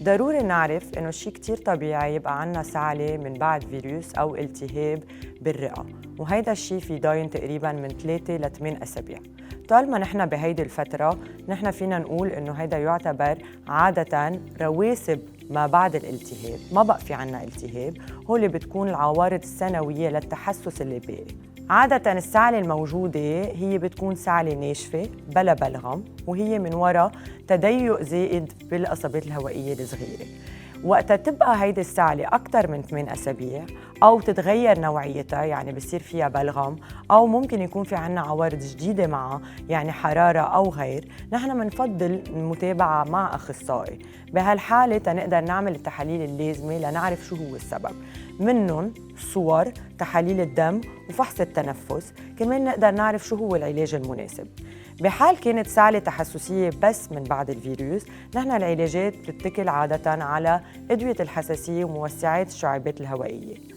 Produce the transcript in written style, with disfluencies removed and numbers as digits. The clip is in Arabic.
ضروري نعرف إنه شيء كتير طبيعي يبقى عنا سعلة من بعد فيروس أو التهاب بالرئة، وهيدا الشيء في ضاين تقريباً من 3 ل 8 أسابيع. طالما نحن بهيدي الفترة نحن فينا نقول إنه هيدا يعتبر عادة رواسب ما بعد الالتهاب، ما بقى في عنا التهاب، هو اللي بتكون العوارض السنوية للتحسس اللي باقي. عادة السعلة الموجودة هي بتكون سعلة ناشفة بلا بلغم، وهي من وراء تضيق زائد بالقصبات الهوائية الصغيرة. وقتها تبقى هيدي السعلة أكثر من 8 أسابيع أو تتغير نوعيتها، يعني بصير فيها بلغم أو ممكن يكون في عنا عوارض جديدة معها، يعني حرارة أو غير، نحن منفضل المتابعة مع أخصائي. بهالحالة تنقدر نعمل التحاليل اللازمة لنعرف شو هو السبب، منهم صور، تحاليل الدم، وفحص التنفس. كمان نقدر نعرف شو هو العلاج المناسب. بحال كانت سعلة تحسسية بس من بعد الفيروس، نحن العلاجات بتتكل عادة على أدوية الحساسية وموسعات الشعيبات الهوائية.